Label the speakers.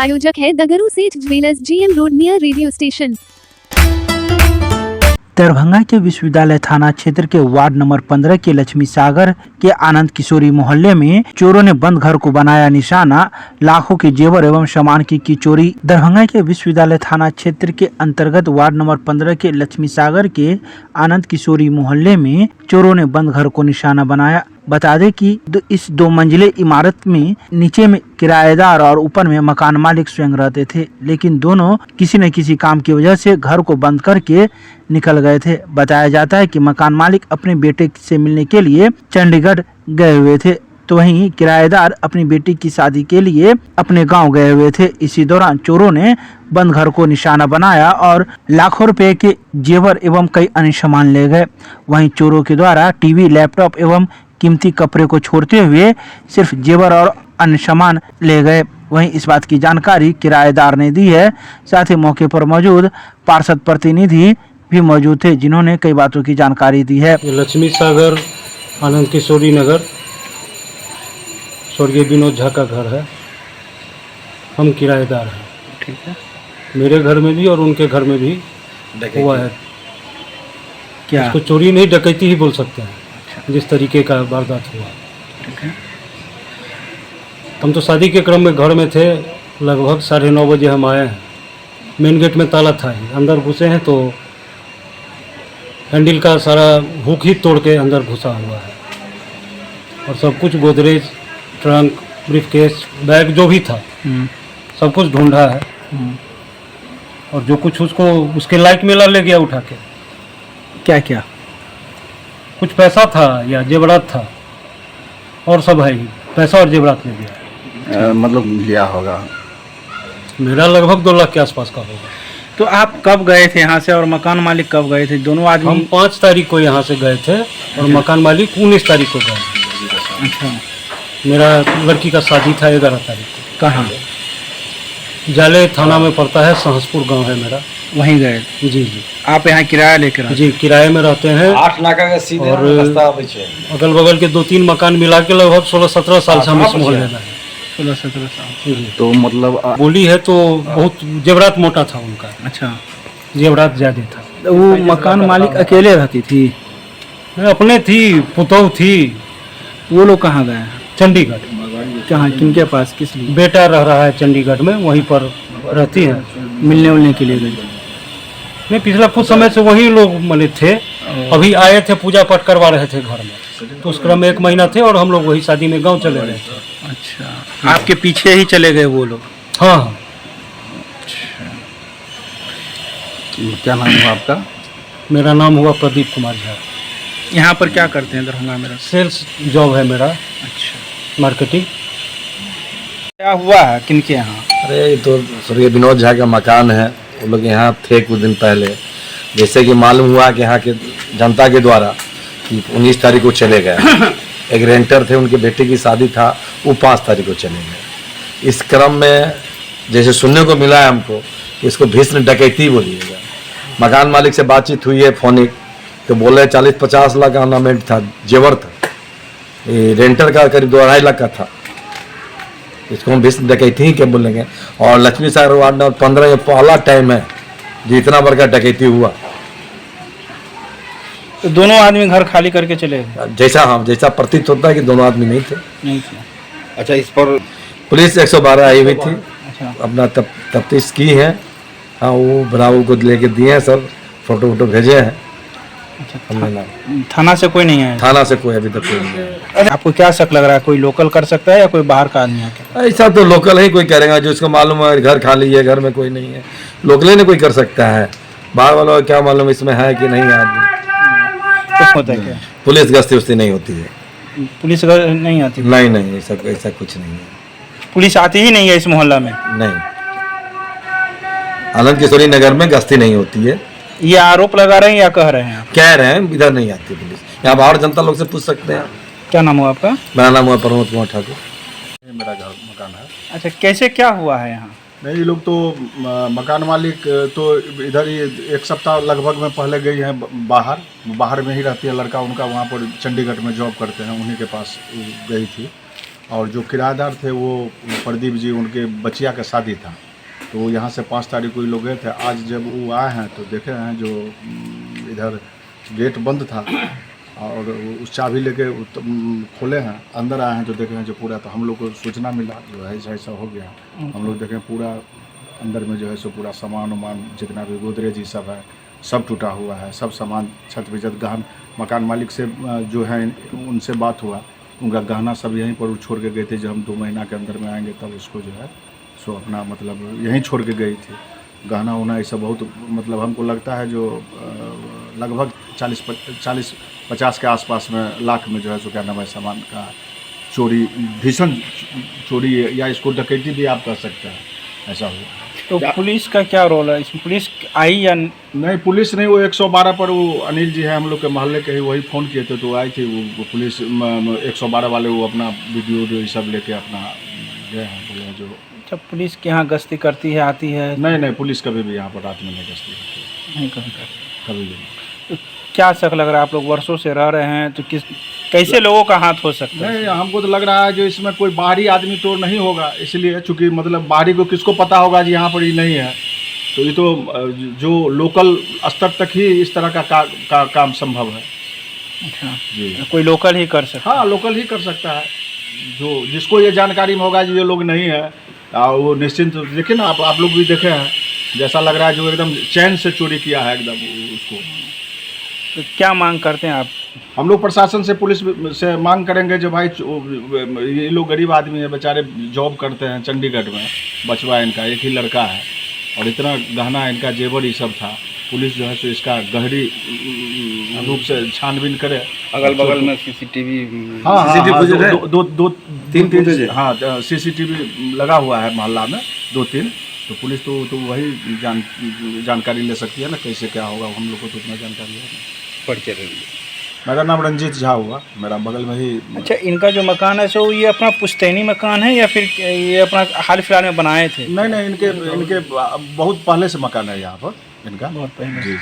Speaker 1: प्रायोजक है दगरू सेठ jewellers, GM road near radio station.
Speaker 2: Darbhanga के विश्वविद्यालय थाना क्षेत्र के वार्ड नंबर 15 के लक्ष्मी सागर के आनंद किशोरी मोहल्ले में चोरों ने बंद घर को बनाया निशाना, लाखों के जेवर एवं सामान की चोरी। दरभंगा के विश्वविद्यालय थाना क्षेत्र के अंतर्गत वार्ड नंबर 15 के लक्ष्मी सागर के आनंद किशोरी मोहल्ले में चोरों ने बंद घर को निशाना बनाया। बता दें कि इस 2 मंजिले इमारत में नीचे में किराएदार और ऊपर में मकान मालिक स्वयं रहते थे, लेकिन दोनों किसी न किसी काम की वजह से घर को बंद करके निकल गए थे। बताया जाता है कि मकान मालिक अपने बेटे से मिलने के लिए चंडीगढ़ गए हुए थे, तो वहीं किराएदार अपनी बेटी की शादी के लिए अपने गांव गए हुए थे। इसी दौरान चोरों ने बंद घर को निशाना बनाया और लाखों रुपए के जेवर एवं कई अन्य सामान ले गए। वहीं चोरों के द्वारा टीवी, लैपटॉप एवं कीमती कपड़े को छोड़ते हुए सिर्फ जेवर और अन्य सामान ले गए। वहीं इस बात की जानकारी किराएदार ने दी है। साथ ही मौके पर मौजूद पार्षद प्रतिनिधि भी मौजूद थे, जिन्होंने कई बातों की जानकारी दी है।
Speaker 3: लक्ष्मी सागर आनंद किशोरी नगर स्वर्गीय विनोद झा का घर है। हम किराएदार हैं।
Speaker 2: ठीक है।
Speaker 3: मेरे घर में भी और उनके घर में भी हुआ है।
Speaker 2: क्या
Speaker 3: इसको चोरी नहीं, डकैती ही बोल सकते हैं। जिस तरीके का वारदात हुआ।
Speaker 2: ठीक है।
Speaker 3: हम तो शादी के क्रम में घर में थे। लगभग 9:30 बजे हम आए हैं। मेन गेट में ताला था ही। अंदर घुसे हैं तो हैंडल का सारा हुक ही तोड़ के अंदर घुसा हुआ है और सब कुछ गोदरेज, ट्रंक, ब्रीफकेस, बैग जो भी था सब कुछ ढूंढा है। और जो कुछ उसको उसके लायक मिला ले गया उठा के।
Speaker 2: क्या क्या?
Speaker 3: कुछ पैसा था या जेवरात था और सब है ही। पैसा और जेवरात ले गया।
Speaker 4: मतलब लिया होगा।
Speaker 3: मेरा लगभग 2 लाख के आसपास का होगा।
Speaker 2: तो आप कब गए थे यहाँ से और मकान मालिक कब गए थे? दोनों आदमी?
Speaker 3: हम 5 तारीख को यहाँ से गए थे और मकान मालिक 19 तारीख को गए।
Speaker 2: अच्छा।
Speaker 3: मेरा लड़की का शादी था 11 तारीख को।
Speaker 2: कहाँ?
Speaker 3: जाले थाना में पड़ता है, सहसपुर गांव है मेरा।
Speaker 2: वहीं गए?
Speaker 3: जी जी।
Speaker 2: आप यहाँ किराया लेकर?
Speaker 3: जी, किराए में रहते हैं।
Speaker 4: 8 नाका के सीधे
Speaker 3: और
Speaker 4: रास्ता आबै छै।
Speaker 3: अगल बगल के 2-3 मकान मिला के लगभग 16-17 साल से हम इस मोहल्ले में हैं।
Speaker 2: 16-17 साल।
Speaker 3: जी।
Speaker 4: तो मतलब
Speaker 3: बोली है तो बहुत जेवरात मोटा था उनका।
Speaker 2: अच्छा।
Speaker 3: जेवरात ज्यादा था।
Speaker 2: तो वो मकान मालिक अकेले रहती थी?
Speaker 3: अपने थी, पुतौ थी।
Speaker 2: वो लोग कहाँ गए?
Speaker 3: चंडीगढ़।
Speaker 2: कहाँ, किनके पास, किस लिए?
Speaker 3: बेटा रह रहा है चंडीगढ़ में, वहीं पर रहती है।
Speaker 2: मिलने उलने के लिए गई?
Speaker 3: नहीं, पिछला कुछ समय से वही लोग मने थे। अभी आए थे, पूजा पाठ करवा रहे थे घर में, तो उस क्रम में 1 महीना थे और हम लोग वही शादी में गांव चले गए थे।
Speaker 2: अच्छा। आपके पीछे ही चले गए वो लोग?
Speaker 3: हाँ।
Speaker 4: क्या नाम है आपका?
Speaker 3: मेरा नाम हुआ प्रदीप कुमार झा।
Speaker 2: यहाँ पर क्या करते हैं दरभंगा में?
Speaker 3: सेल्स जॉब है मेरा।
Speaker 2: अच्छा।
Speaker 3: मार्केटिंग।
Speaker 2: क्या हुआ है किनके यहाँ?
Speaker 4: अरे ये तो स्वर्गीय विनोद झा का मकान है। वो लोग यहाँ थे कुछ दिन पहले। जैसे कि मालूम हुआ कि यहाँ के जनता के द्वारा कि 19 तारीख को चले गए। एक रेंटर थे, उनके बेटे की शादी था, वो 5 तारीख को चले गए। इस क्रम में जैसे सुनने को मिला है हमको कि इसको भीषण डकैती बोलिएगा। मकान मालिक से बातचीत हुई है फोनिक, तो बोले 40-50 लाख का ऑर्नामेंट था, जेवर था। ये रेंटर का करीब 2-2.5 लाख का था। इसको हम भीषण डकैती ही क्या बोलेंगे। और लक्ष्मी सागर वार्ड नंबर 15 ये पहला टाइम है जो इतना बड़का डकैती हुआ।
Speaker 2: तो दोनों आदमी घर खाली करके चले गए?
Speaker 4: जैसा प्रतीत होता है कि दोनों आदमी नहीं थे।
Speaker 2: नहीं थे।
Speaker 4: अच्छा, इस पर पुलिस 112 आई हुई थी।
Speaker 2: अच्छा।
Speaker 4: अपना तफ्तीश की है। हाँ, वो बराबर को लेके दिए हैं, सब फोटो वोटो भेजे हैं।
Speaker 2: अच्छा।
Speaker 4: हमने ना
Speaker 2: थाना से कोई नहीं आया?
Speaker 4: थाना से कोई अभी तक कोई नहीं है।
Speaker 2: आपको क्या शक लग रहा है? कोई लोकल कर सकता है या कोई बाहर का आदमी आके?
Speaker 4: ऐसा तो लोकल ही कोई करेगा, जो उसको मालूम है घर खाली है, घर में कोई नहीं है। लोकल ही नहीं कोई कर सकता है। बाहर वालों को क्या मालूम इसमें है कि नहीं है आदमी।
Speaker 2: कुछ होता है क्या?
Speaker 4: पुलिस गश्ती उस्ती नहीं होती है।
Speaker 2: पुलिस नहीं आती?
Speaker 4: नहीं, ऐसा कुछ नहीं है।
Speaker 2: पुलिस आती ही नहीं है इस मोहल्ला में?
Speaker 4: नहीं, आनंद किशोरी नगर में गश्ती नहीं होती है।
Speaker 2: ये आरोप लगा रहे हैं या कह रहे हैं?
Speaker 4: कह रहे हैं इधर नहीं आती पुलिस। यहाँ बाहर जनता लोग से पूछ सकते हैं।
Speaker 2: क्या नाम हुआ आपका?
Speaker 4: मेरा नाम हुआ प्रमोद कुमार ठाकुर।
Speaker 5: मेरा घर मकान है।
Speaker 2: अच्छा, कैसे क्या हुआ है यहाँ?
Speaker 5: नहीं, ये लोग तो मकान मालिक तो इधर ही 1 सप्ताह लगभग में पहले गई हैं बाहर में ही रहती है लड़का उनका, वहाँ पर चंडीगढ़ में जॉब करते हैं, उन्हीं के पास गई थी। और जो किराएदार थे वो प्रदीप जी, उनके बचिया का शादी था, तो यहाँ से 5 तारीख को ये लोग गए थे। आज जब वो आए हैं तो देखे हैं जो इधर गेट बंद था और उस चाबी लेके खोले हैं, अंदर आए हैं तो देखे हैं जो पूरा, तो हम लोग को सूचना मिला जो है ऐसा हो गया। हम लोग देखें पूरा अंदर में जो है सो पूरा सामान वामान जितना भी गोदरेज ये सब है सब टूटा हुआ है, सब सामान छत विजत गहन। मकान मालिक से जो है उनसे बात हुआ, उनका गहना सब यहीं पर छोड़ के गए थे। जब हम 2 महीना के अंदर में आएंगे तब उसको जो है सो अपना मतलब यहीं छोड़ के गई थी। गहना उना ये सब बहुत मतलब हमको लगता है जो लगभग 40-50 के आसपास में लाख में जो है सो क्या नाम है सामान का चोरी, भीषण चोरी या इसको डकैती भी आप कह सकते हैं, ऐसा हुआ।
Speaker 2: तो पुलिस का क्या रोल है इसमें? पुलिस आई या
Speaker 5: नहीं? पुलिस नहीं, वो 112 पर वो अनिल जी है हम लोग के मोहल्ले के ही, वही फ़ोन किए थे तो आई थी वो पुलिस 112 वाले, वो अपना वीडियो ये सब लेके अपना गए हैं। बोले जो
Speaker 2: जब पुलिस के यहाँ गश्ती करती है, आती है?
Speaker 5: नहीं, पुलिस कभी भी यहाँ पर रात में नहीं गश्ती करती,
Speaker 2: नहीं करती,
Speaker 5: कभी भी नहीं।
Speaker 2: तो क्या शक लग रहा है? आप लोग वर्षों से रह रहे हैं तो कैसे लोगों का हाथ हो सकता है?
Speaker 5: नहीं, हमको तो लग रहा है जो इसमें कोई बाहरी आदमी तो नहीं होगा, इसलिए चूँकि मतलब बाहरी को किसको पता होगा जी यहाँ पर ये नहीं है, तो ये तो जो लोकल स्तर तक ही इस तरह का काम संभव है।
Speaker 2: अच्छा
Speaker 5: जी,
Speaker 2: कोई लोकल ही कर सकता?
Speaker 5: हाँ, लोकल ही कर सकता है। जो जिसको ये जानकारी में होगा जी ये लोग नहीं है, वो निश्चिंत देखिए ना, आप लोग भी देखे हैं, जैसा लग रहा है जो एकदम चैन से चोरी किया है एकदम उसको।
Speaker 2: तो क्या मांग करते हैं आप?
Speaker 5: हम लोग प्रशासन से, पुलिस से मांग करेंगे जो भाई ये लोग गरीब आदमी है बेचारे, जॉब करते हैं चंडीगढ़ में, बचवा इनका एक ही लड़का है और इतना गहना इनका जेवर ये सब था। पुलिस जो है सो इसका गहरी रूप से छानबीन करे।
Speaker 6: अगल बगल में सीसीटीवी,
Speaker 5: हाँ,
Speaker 6: CCTV है?
Speaker 5: दो तीन
Speaker 6: फुटेज है?
Speaker 5: हाँ, सीसीटीवी लगा हुआ है मोहल्ला में 2-3, तो पुलिस तो वही जानकारी ले सकती है ना कैसे क्या होगा, हम लोग को तो उतना जानकारी है। मेरा नाम रंजीत झा हुआ, मेरा बगल में ही।
Speaker 2: अच्छा, इनका जो मकान है सो ये अपना पुश्तैनी मकान है या फिर ये अपना हाल फिलहाल में बनाए थे?
Speaker 5: नहीं, इनके बहुत पहले से मकान है यहाँ पर इनका,
Speaker 2: बहुत पहले।
Speaker 5: जी।